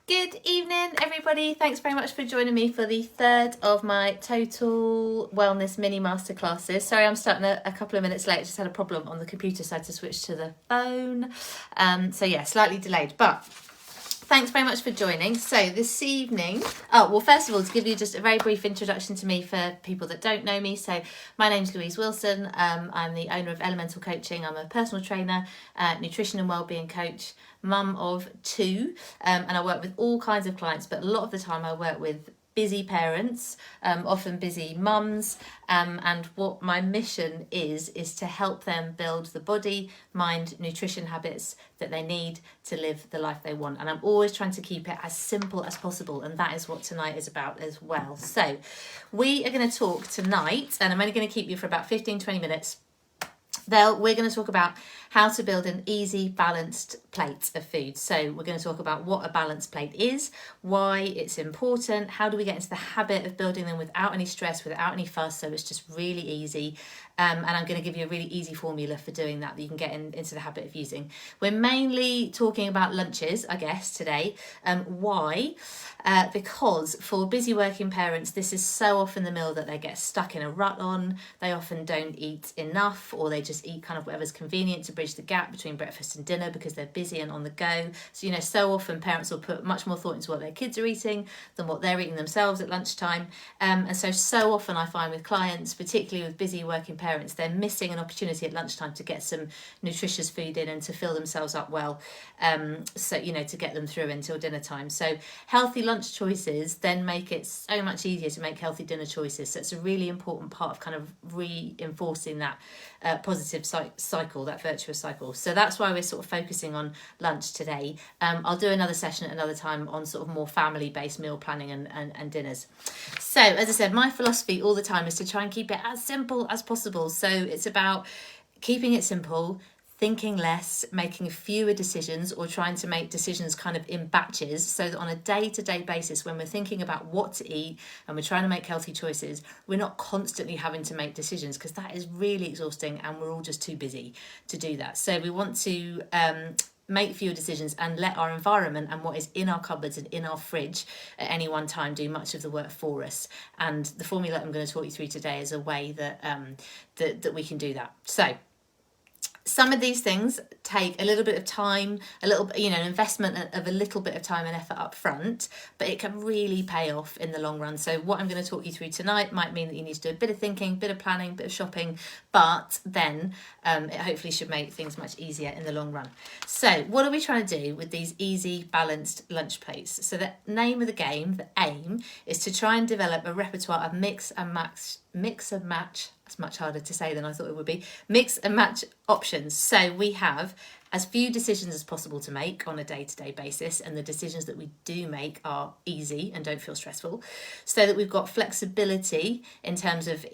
Good evening, everybody. Thanks very much for joining me for the third of my total wellness mini masterclasses. Sorry, I'm starting a couple of minutes late. I just had a problem on the computer, so I had to switch to the phone. So yeah, slightly delayed, but thanks very much for joining. So this evening, first of all, to give you just a very brief introduction to me for people that don't know me. So my name's Louise Wilson. I'm the owner of Elemental Coaching. I'm a personal trainer, nutrition and wellbeing coach, mum of two, and I work with all kinds of clients, but a lot of the time I work with busy parents, often busy mums, and what my mission is to help them build the body, mind, nutrition habits that they need to live the life they want. And I'm always trying to keep it as simple as possible, and that is what tonight is about as well. So we are going to talk tonight, and I'm only going to keep you for about 15-20 minutes. We're going to talk about how to build an easy, balanced plate of food. So we're going to talk about what a balanced plate is, why it's important, how do we get into the habit of building them without any stress, without any fuss, so it's just really easy. And I'm going to give you a really easy formula for doing that you can get into the habit of using. We're mainly talking about lunches, I guess, today. Why? Because for busy working parents, this is so often the meal that they get stuck in a rut on. They often don't eat enough, or they just eat kind of whatever's convenient to bridge the gap between breakfast and dinner because they're busy and on the go. So, so often parents will put much more thought into what their kids are eating than what they're eating themselves at lunchtime. And so often I find with clients, particularly with busy working parents, they're missing an opportunity at lunchtime to get some nutritious food in and to fill themselves up well, to get them through until dinner time. So healthy lunch choices then make it so much easier to make healthy dinner choices. So it's a really important part of kind of reinforcing that positive cycle, that virtuous cycle. So that's why we're sort of focusing on lunch today. I'll do another session at another time on sort of more family-based meal planning and dinners. So as I said, my philosophy all the time is to try and keep it as simple as possible. So it's about keeping it simple, thinking less, making fewer decisions, or trying to make decisions kind of in batches, so that on a day-to-day basis, when we're thinking about what to eat and we're trying to make healthy choices, we're not constantly having to make decisions, because that is really exhausting and we're all just too busy to do that. So we want to make fewer decisions and let our environment and what is in our cupboards and in our fridge at any one time do much of the work for us. And the formula I'm going to talk you through today is a way that that we can do that. So some of these things take a little bit of time, a little bit, an investment of a little bit of time and effort up front, but it can really pay off in the long run. So what I'm going to talk you through tonight might mean that you need to do a bit of thinking, bit of planning, bit of shopping, but then it hopefully should make things much easier in the long run. So what are we trying to do with these easy, balanced lunch plates? So the name of the game, the aim, is to try and develop a repertoire of mix and match. It's much harder to say than I thought it would be. Mix and match options. So we have as few decisions as possible to make on a day-to-day basis, and the decisions that we do make are easy and don't feel stressful, so that we've got flexibility in terms of,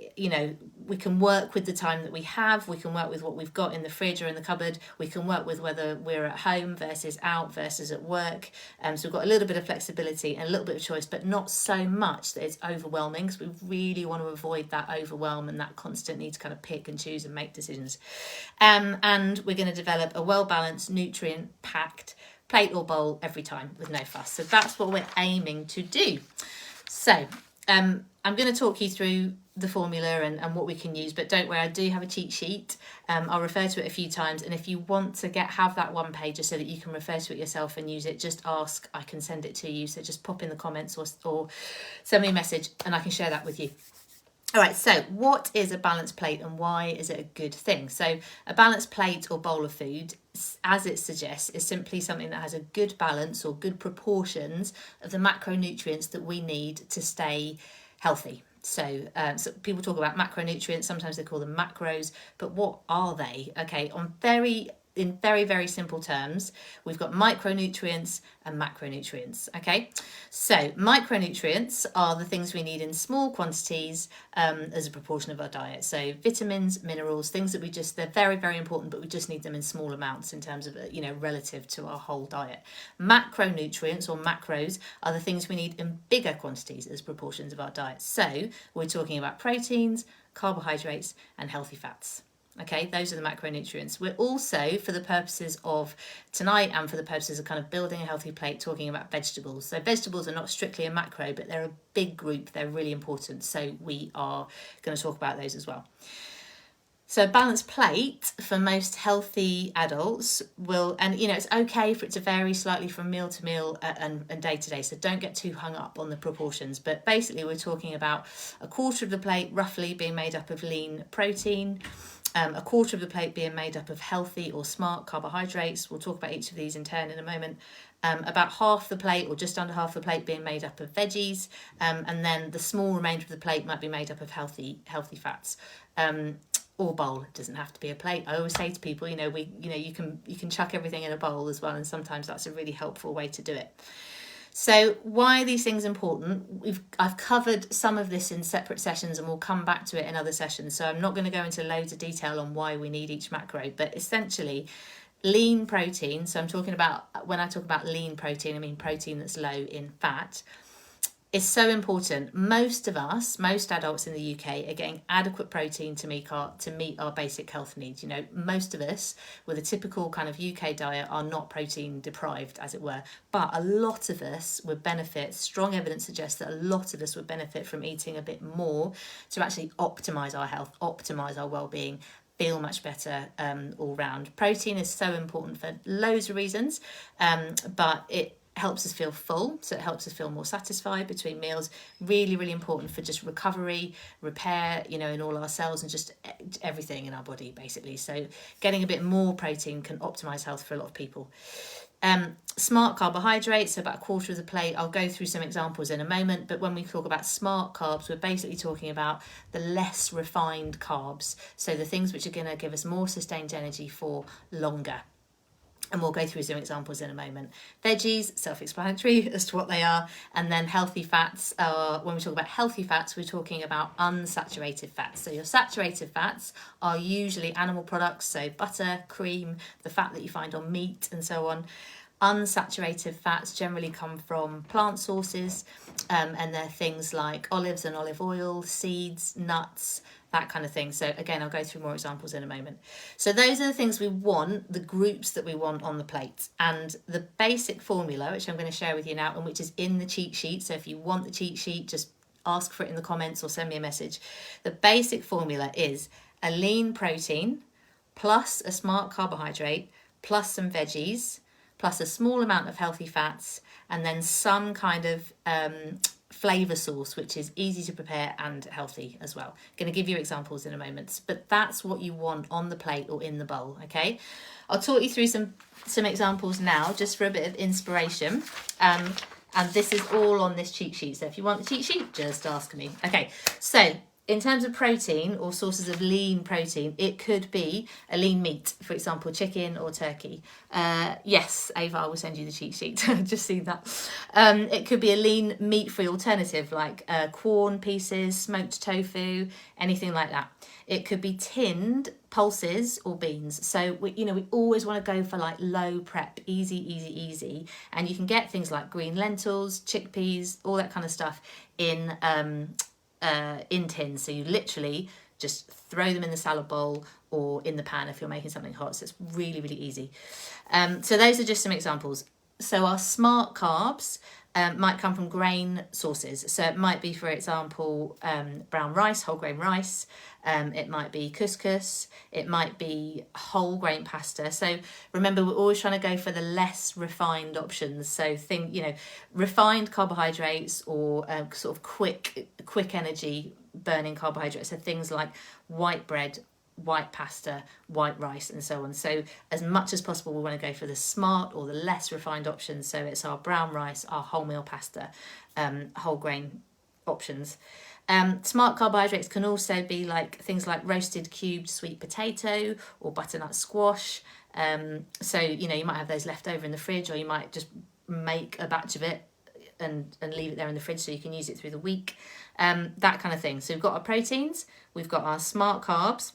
we can work with the time that we have, we can work with what we've got in the fridge or in the cupboard, we can work with whether we're at home versus out versus at work. So we've got a little bit of flexibility and a little bit of choice, but not so much that it's overwhelming, because we really want to avoid that overwhelm and that constant need to kind of pick and choose and make decisions. And we're going to develop a well-balanced, nutrient-packed plate or bowl every time with no fuss. So that's what we're aiming to do. So I'm going to talk you through the formula and what we can use, but don't worry, I do have a cheat sheet. I'll refer to it a few times, and if you want to have that one pager so that you can refer to it yourself and use it, just ask, I can send it to you. So just pop in the comments or send me a message and I can share that with you. All right, so what is a balanced plate and why is it a good thing? So a balanced plate or bowl of food, as it suggests, is simply something that has a good balance or good proportions of the macronutrients that we need to stay healthy. So people talk about macronutrients, sometimes they call them macros, but what are they? Okay, in very, very simple terms, we've got micronutrients and macronutrients, okay? So micronutrients are the things we need in small quantities as a proportion of our diet. So vitamins, minerals, things that they're very, very important, but we just need them in small amounts in terms of, relative to our whole diet. Macronutrients or macros are the things we need in bigger quantities as proportions of our diet. So we're talking about proteins, carbohydrates, and healthy fats. Okay, those are the macronutrients. We're also, for the purposes of tonight and for the purposes of kind of building a healthy plate, talking about vegetables. So vegetables are not strictly a macro, but they're a big group. They're really important. So we are going to talk about those as well. So a balanced plate for most healthy adults will, and it's okay for it to vary slightly from meal to meal and day to day. So don't get too hung up on the proportions. But basically we're talking about a quarter of the plate roughly being made up of lean protein, a quarter of the plate being made up of healthy or smart carbohydrates. We'll talk about each of these in turn in a moment. About half the plate or just under half the plate being made up of veggies, and then the small remainder of the plate might be made up of healthy fats. Or bowl. It doesn't have to be a plate. I always say to people, you can chuck everything in a bowl as well, and sometimes that's a really helpful way to do it. So why are these things important? I've covered some of this in separate sessions, and we'll come back to it in other sessions. So I'm not going to go into loads of detail on why we need each macro, but essentially lean protein. So I'm talking about, when I talk about lean protein, I mean protein that's low in fat, is so important. Most adults in the UK are getting adequate protein to meet our basic health needs. Most of us with a typical kind of UK diet are not protein deprived, as it were, but a lot of us would benefit. Strong evidence suggests that a lot of us would benefit from eating a bit more to actually optimize our health, optimize our well-being, feel much better all round. Protein is so important for loads of reasons, but it helps us feel full, so it helps us feel more satisfied between meals. Really, really important for just recovery, repair, in all our cells and just everything in our body, basically. So getting a bit more protein can optimize health for a lot of people. Smart carbohydrates, so about a quarter of the plate. I'll go through some examples in a moment, but when we talk about smart carbs, we're basically talking about the less refined carbs, so the things which are going to give us more sustained energy for longer. And we'll go through some examples in a moment. Veggies, self-explanatory as to what they are. And then healthy fats, when we talk about healthy fats, we're talking about unsaturated fats. So your saturated fats are usually animal products, so butter, cream, the fat that you find on meat and so on. Unsaturated fats generally come from plant sources, and they're things like olives and olive oil, seeds, nuts, that kind of thing. So again, I'll go through more examples in a moment. So those are the things we want, the groups that we want on the plate. And the basic formula, which I'm going to share with you now, and which is in the cheat sheet. So if you want the cheat sheet, just ask for it in the comments or send me a message. The basic formula is a lean protein plus a smart carbohydrate plus some veggies plus a small amount of healthy fats, and then some kind of flavour sauce, which is easy to prepare and healthy as well. Going to give you examples in a moment, but that's what you want on the plate or in the bowl, okay? I'll talk you through some examples now, just for a bit of inspiration. And this is all on this cheat sheet, so if you want the cheat sheet, just ask me. Okay, so in terms of protein or sources of lean protein, it could be a lean meat, for example, chicken or turkey. Yes, Ava, I will send you the cheat sheet. Just see that. It could be a lean meat-free alternative like corn pieces, smoked tofu, anything like that. It could be tinned pulses or beans. So we always want to go for like low prep, easy, and you can get things like green lentils, chickpeas, all that kind of stuff in tins. So you literally just throw them in the salad bowl or in the pan if you're making something hot. So it's really, really easy. So those are just some examples. So our smart carbs might come from grain sources. So it might be, for example, brown rice, whole grain rice. It might be couscous. It might be whole grain pasta. So remember, we're always trying to go for the less refined options. So refined carbohydrates or sort of quick energy burning carbohydrates. So things like white bread, white pasta, white rice, and so on. So as much as possible, we want to go for the smart or the less refined options. So it's our brown rice, our wholemeal pasta, whole grain options. Smart carbohydrates can also be like things like roasted cubed sweet potato or butternut squash. So you might have those left over in the fridge, or you might just make a batch of it and leave it there in the fridge so you can use it through the week. That kind of thing. So we've got our proteins, we've got our smart carbs,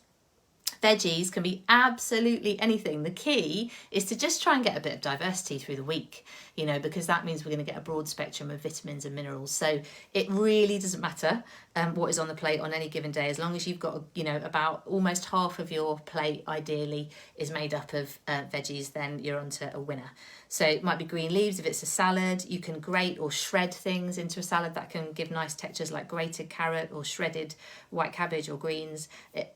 Veggies can be absolutely anything. The key is to just try and get a bit of diversity through the week, you know, because that means we're going to get a broad spectrum of vitamins and minerals. So it really doesn't matter what is on the plate on any given day, as long as you've got, you know, about almost half of your plate ideally is made up of veggies, then you're onto a winner. So it might be green leaves if it's a salad. You can grate or shred things into a salad that can give nice textures, like grated carrot or shredded white cabbage or greens.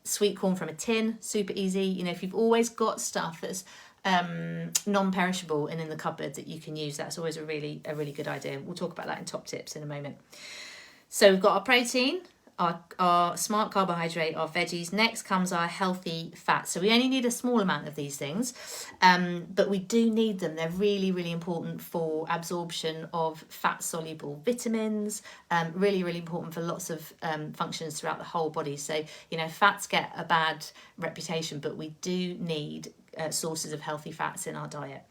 Sweet corn from a tin, super easy. You know, if you've always got stuff that's non-perishable and in the cupboard that you can use, that's always a really good idea. We'll talk about that in top tips in a moment. So we've got our protein, our smart carbohydrate, our veggies. Next comes our healthy fat. So we only need a small amount of these things, but we do need them. They're really important for absorption of fat-soluble vitamins, really important for lots of functions throughout the whole body. So, you know, fats get a bad reputation, but we do need sources of healthy fats in our diet.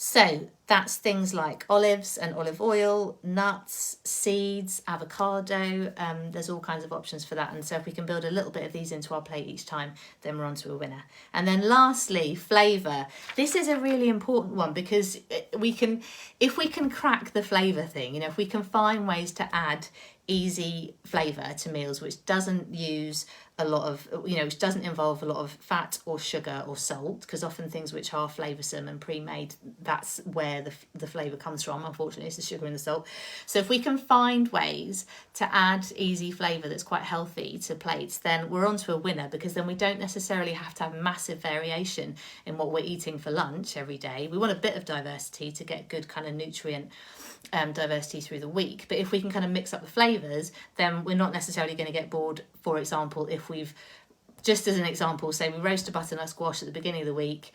So that's things like olives and olive oil, nuts, seeds, avocado. There's all kinds of options for that. And so if we can build a little bit of these into our plate each time, then we're on to a winner. And then lastly, flavour. This is a really important one, because if we can crack the flavour thing, you know, if we can find ways to add easy flavour to meals, which doesn't use a lot of, you know, which doesn't involve a lot of fat or sugar or salt, because often things which are flavoursome and pre-made, that's where the flavour comes from. Unfortunately, it's the sugar and the salt. So if we can find ways to add easy flavour that's quite healthy to plates, then we're on to a winner, because then we don't necessarily have to have massive variation in what we're eating for lunch every day. We want a bit of diversity to get good kind of nutrient diversity through the week, but if we can kind of mix up the flavours, then we're not necessarily going to get bored. For example, if we've, just as an example, say we roast a butternut squash at the beginning of the week,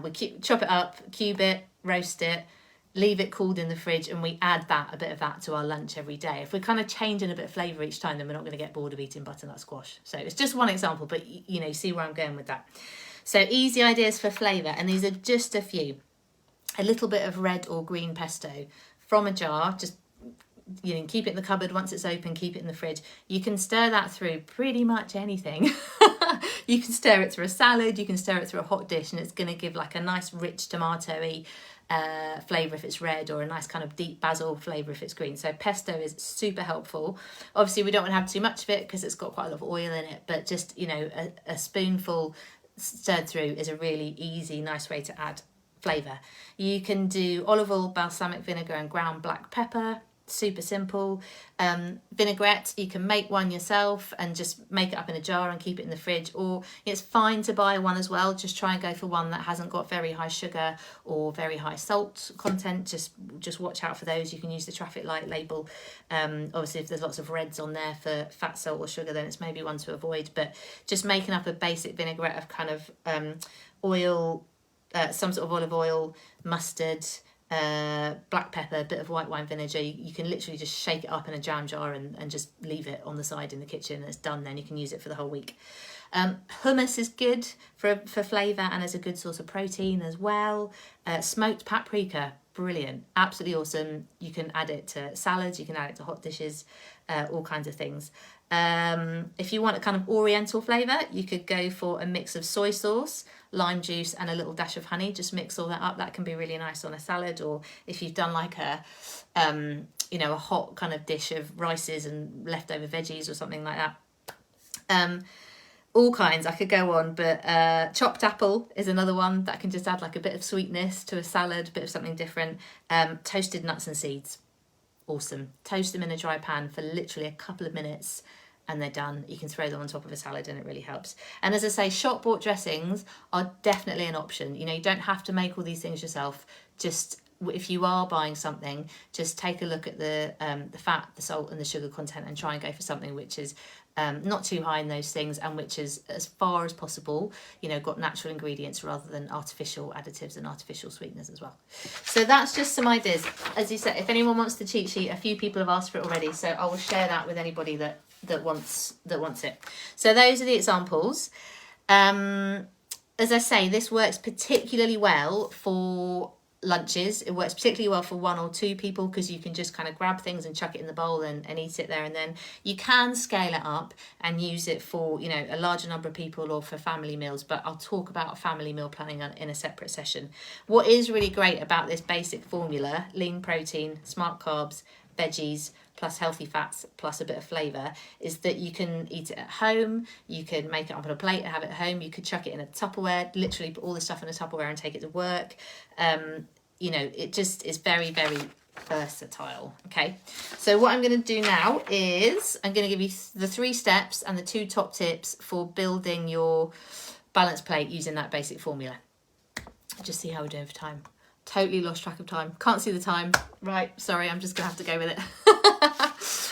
we chop it up, cube it, roast it, leave it cooled in the fridge, and we add a bit of that to our lunch every day. If we're kind of changing a bit of flavour each time, then we're not going to get bored of eating butternut squash. So it's just one example, but you know, see where I'm going with that. So easy ideas for flavour, and these are just a few. A little bit of red or green pesto from a jar, just, you know, keep it in the cupboard. Once it's open, keep it in the fridge. You can stir that through pretty much anything. You can stir it through a salad, you can stir it through a hot dish, and it's going to give like a nice rich tomatoey flavour if it's red, or a nice kind of deep basil flavour if it's green. So pesto is super helpful. Obviously we don't want to have too much of it because it's got quite a lot of oil in it, but just, you know, a spoonful stirred through is a really easy, nice way to add flavour. You can do olive oil, balsamic vinegar and ground black pepper. Super simple. Vinaigrette, you can make one yourself and just make it up in a jar and keep it in the fridge, or it's fine to buy one as well. Just try and go for one that hasn't got very high sugar or very high salt content. Just watch out for those. You can use the traffic light label. Obviously if there's lots of reds on there for fat, salt or sugar, then it's maybe one to avoid, but just making up a basic vinaigrette of kind of oil, some sort of olive oil, mustard, black pepper, a bit of white wine vinegar. You can literally just shake it up in a jam jar and just leave it on the side in the kitchen, and it's done. Then you can use it for the whole week. Hummus is good for flavour and as a good source of protein as well. Smoked paprika, brilliant, absolutely awesome. You can add it to salads, you can add it to hot dishes, all kinds of things. If you want a kind of oriental flavour, you could go for a mix of soy sauce, lime juice and a little dash of honey. Just mix all that up. That can be really nice on a salad, or if you've done like a a hot kind of dish of rices and leftover veggies or something like that. All kinds, I could go on, but chopped apple is another one that can just add like a bit of sweetness to a salad, a bit of something different. Toasted nuts and seeds, awesome. Toast them in a dry pan for literally a couple of minutes and they're done. You can throw them on top of a salad and it really helps. And as I say, shop bought dressings are definitely an option. You know, you don't have to make all these things yourself. Just if you are buying something, just take a look at the fat, the salt and the sugar content and try and go for something which is not too high in those things, and which is, as far as possible, you know, got natural ingredients rather than artificial additives and artificial sweeteners as well. So that's just some ideas. As you said, if anyone wants the cheat sheet, a few people have asked for it already, so I will share that with anybody that wants it. So those are the examples. As I say, this works particularly well for lunches. It works particularly well for 1 or 2 people because you can just kind of grab things and chuck it in the bowl and eat it there and then. You can scale it up and use it for, you know, a larger number of people or for family meals, but I'll talk about family meal planning in a separate session. What is really great about this basic formula, lean protein, smart carbs, veggies, plus healthy fats, plus a bit of flavour, is that you can eat it at home, you can make it up on a plate and have it at home, you could chuck it in a Tupperware, literally put all the stuff in a Tupperware and take it to work. You know, it just is very, very versatile. Okay, so what I'm going to do now is I'm going to give you the 3 steps and the 2 top tips for building your balanced plate using that basic formula. Just see how we're doing for time. Totally lost track of time. Can't see the time. Right, sorry, I'm just going to have to go with it.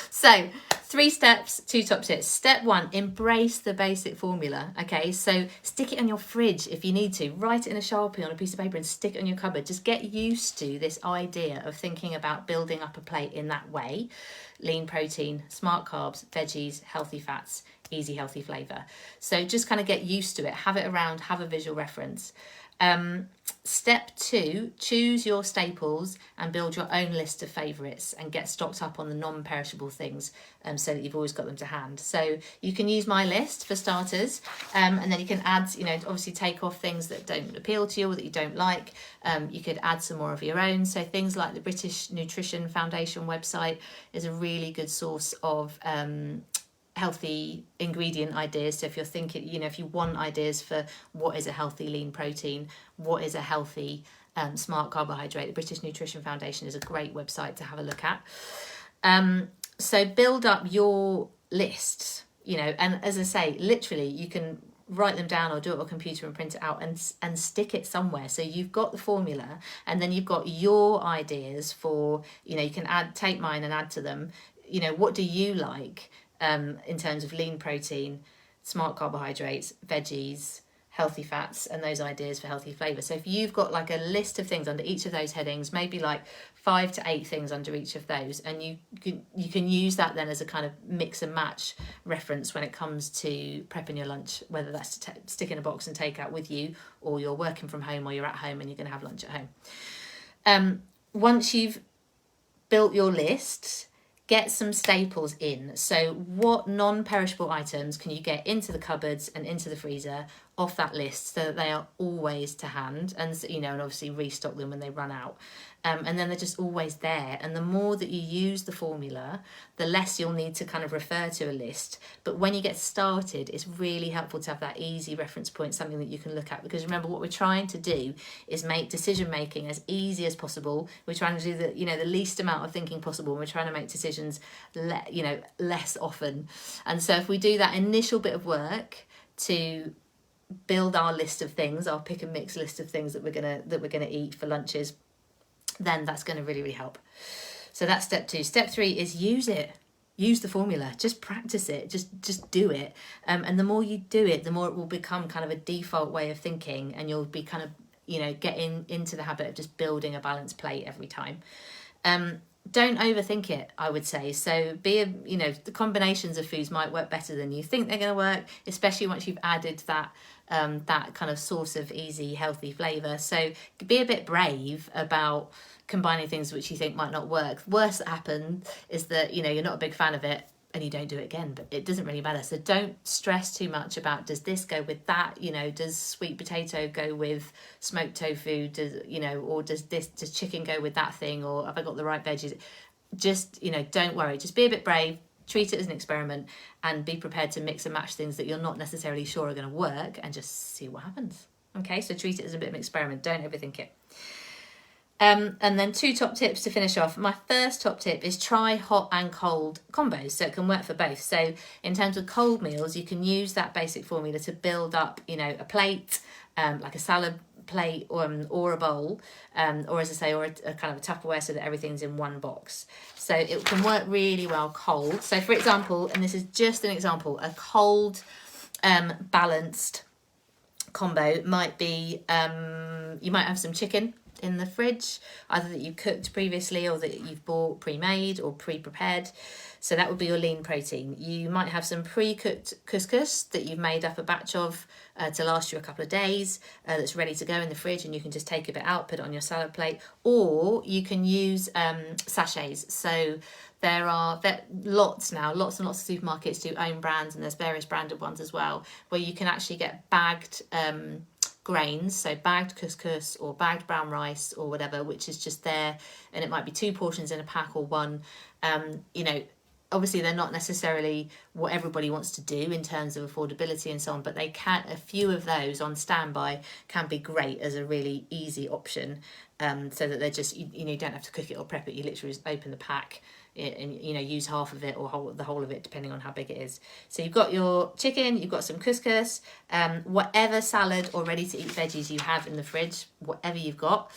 So 3 steps, 2 top tips. Step 1, embrace the basic formula. Okay, so stick it on your fridge if you need to. Write it in a Sharpie on a piece of paper and stick it on your cupboard. Just get used to this idea of thinking about building up a plate in that way. Lean protein, smart carbs, veggies, healthy fats, easy healthy flavour. So just kind of get used to it. Have it around, have a visual reference. Step 2, choose your staples and build your own list of favourites and get stocked up on the non-perishable things so that you've always got them to hand. So you can use my list for starters, and then you can add, you know, obviously take off things that don't appeal to you or that you don't like. You could add some more of your own. So things like the British Nutrition Foundation website is a really good source of healthy ingredient ideas. So if you're thinking, you know, if you want ideas for what is a healthy lean protein, what is a healthy smart carbohydrate, the British Nutrition Foundation is a great website to have a look at. So build up your list, you know, and as I say, literally you can write them down or do it on a computer and print it out and stick it somewhere. So you've got the formula and then you've got your ideas for, you know, you can take mine and add to them. You know, what do you like? In terms of lean protein, smart carbohydrates, veggies, healthy fats, and those ideas for healthy flavour. So if you've got like a list of things under each of those headings, maybe like 5 to 8 things under each of those, and you can use that then as a kind of mix and match reference when it comes to prepping your lunch, whether that's to stick in a box and take out with you, or you're working from home or you're at home and you're going to have lunch at home. Once you've built your list, get some staples in. So what non-perishable items can you get into the cupboards and into the freezer off that list so that they are always to hand, and, you know, and obviously restock them when they run out. And then they're just always there. And the more that you use the formula, the less you'll need to kind of refer to a list. But when you get started, it's really helpful to have that easy reference point, something that you can look at. Because remember, what we're trying to do is make decision making as easy as possible. We're trying to do the least amount of thinking possible. And we're trying to make decisions, less often. And so if we do that initial bit of work to build our list of things, our pick and mix list of things that we're gonna eat for lunches, then that's going to really, really help. So that's step 2. Step 3 is use it. Use the formula. Just practice it. Just do it. And the more you do it, the more it will become kind of a default way of thinking, and you'll be kind of, you know, getting into the habit of just building a balanced plate every time. Don't overthink it, I would say. So the combinations of foods might work better than you think they're going to work, especially once you've added that kind of source of easy, healthy flavour. So be a bit brave about combining things which you think might not work. Worst that happens is that, you know, you're not a big fan of it and you don't do it again, but it doesn't really matter. So don't stress too much about, does this go with that? You know, does sweet potato go with smoked tofu? Or does chicken go with that thing? Or have I got the right veggies? Just, you know, don't worry. Just be a bit brave. Treat it as an experiment and be prepared to mix and match things that you're not necessarily sure are going to work, and just see what happens. Okay, so treat it as a bit of an experiment. Don't overthink it. And then 2 top tips to finish off. My first top tip is try hot and cold combos, so it can work for both. So in terms of cold meals, you can use that basic formula to build up, you know, a plate, like a salad plate or a bowl, or as I say, or a kind of a Tupperware, so that everything's in one box. So it can work really well cold. So for example, and this is just an example, a cold balanced combo might be, you might have some chicken in the fridge, either that you cooked previously or that you've bought pre-made or pre-prepared. So that would be your lean protein. You might have some pre-cooked couscous that you've made up a batch of to last you a couple of days, that's ready to go in the fridge, and you can just take a bit out, put it on your salad plate, or you can use sachets. So there are lots and lots of supermarkets do own brands, and there's various branded ones as well, where you can actually get bagged grains, so bagged couscous or bagged brown rice or whatever, which is just there, and it might be 2 portions in a pack or one. You know, obviously they're not necessarily what everybody wants to do in terms of affordability and so on, but they can, a few of those on standby can be great as a really easy option, so that they're just, you know, you don't have to cook it or prep it. You literally just open the pack and, you know, use half of it or the whole of it, depending on how big it is. So you've got your chicken, you've got some couscous, whatever salad or ready to eat veggies you have in the fridge, whatever you've got.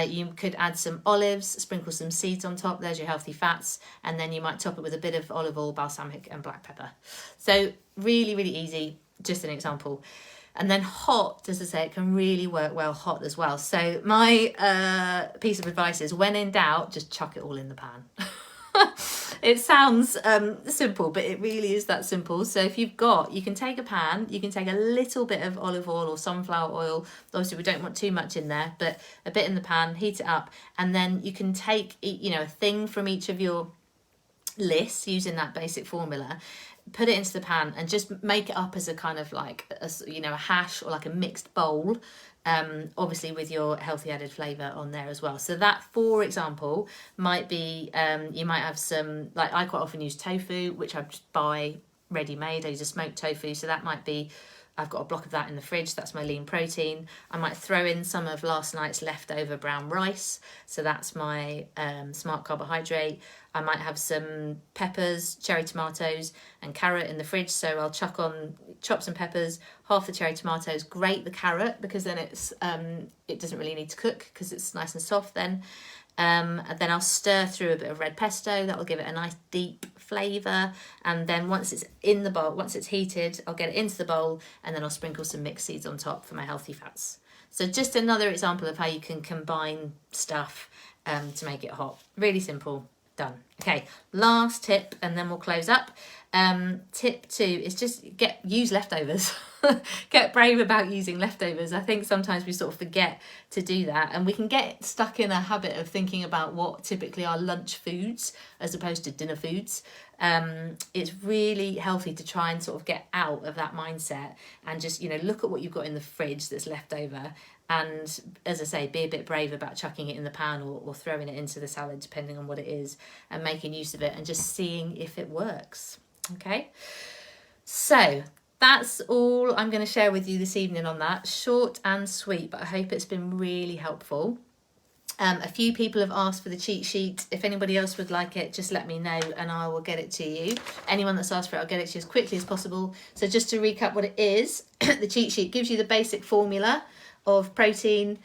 You could add some olives, sprinkle some seeds on top, there's your healthy fats, and then you might top it with a bit of olive oil, balsamic and black pepper. So really, really easy, just an example. And then hot, as I say, it can really work well hot as well. So my piece of advice is, when in doubt, just chuck it all in the pan. It sounds simple, but it really is that simple. So if you've got, you can take a pan, you can take a little bit of olive oil or sunflower oil. Obviously we don't want too much in there, but a bit in the pan, heat it up, and then you can take, you know, a thing from each of your lists using that basic formula, put it into the pan and just make it up as a kind of like a, you know, a hash or like a mixed bowl, obviously with your healthy added flavour on there as well. So that, for example, might be, you might have some, like I quite often use tofu, which I just buy ready-made. I use a smoked tofu, so that might be, I've got a block of that in the fridge, that's my lean protein. I might throw in some of last night's leftover brown rice, so that's my smart carbohydrate. I might have some peppers, cherry tomatoes and carrot in the fridge, so I'll chop some peppers, half the cherry tomatoes, grate the carrot, because then it's it doesn't really need to cook because it's nice and soft then. And then I'll stir through a bit of red pesto, that will give it a nice deep flavour. And then once it's in the bowl, once it's heated, I'll get it into the bowl, and then I'll sprinkle some mixed seeds on top for my healthy fats. So just another example of how you can combine stuff to make it hot. Really simple, done. Okay, last tip, and then we'll close up. Tip 2 is just use leftovers. Get brave about using leftovers. I think sometimes we sort of forget to do that, and we can get stuck in a habit of thinking about what typically are lunch foods as opposed to dinner foods. It's really healthy to try and sort of get out of that mindset and just, you know, look at what you've got in the fridge that's left over, and as I say, be a bit brave about chucking it in the pan or throwing it into the salad, depending on what it is, and making use of it and just seeing if it works. Okay, so that's all I'm going to share with you this evening on that. Short and sweet, but I hope it's been really helpful. A few people have asked for the cheat sheet. If anybody else would like it, just let me know and I will get it to you. Anyone that's asked for it, I'll get it to you as quickly as possible. So just to recap what it is, the cheat sheet gives you the basic formula of protein,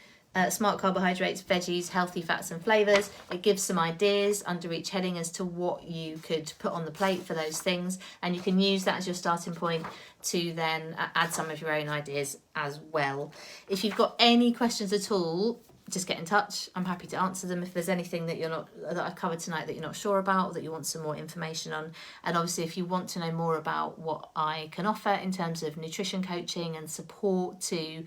smart carbohydrates, veggies, healthy fats and flavours. It gives some ideas under each heading as to what you could put on the plate for those things, and you can use that as your starting point to then add some of your own ideas as well. If you've got any questions at all, just get in touch. I'm happy to answer them if there's anything that that I've covered tonight that you're not sure about or that you want some more information on. And obviously if you want to know more about what I can offer in terms of nutrition coaching and support to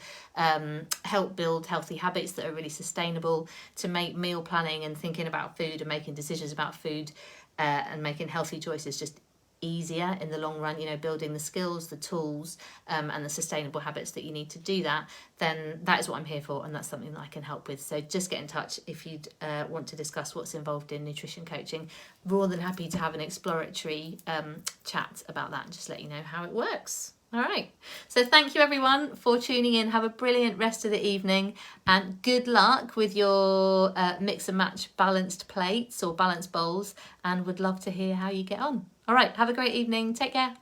help build healthy habits that are really sustainable, to make meal planning and thinking about food and making decisions about food and making healthy choices just easier in the long run, you know, building the skills, the tools and the sustainable habits that you need to do that, then that is what I'm here for, and that's something that I can help with. So just get in touch if you'd want to discuss what's involved in nutrition coaching. More than happy to have an exploratory chat about that and just let you know how it works. All right, so thank you everyone for tuning in. Have a brilliant rest of the evening and good luck with your mix and match balanced plates or balanced bowls, and would love to hear how you get on. All right, have a great evening. Take care.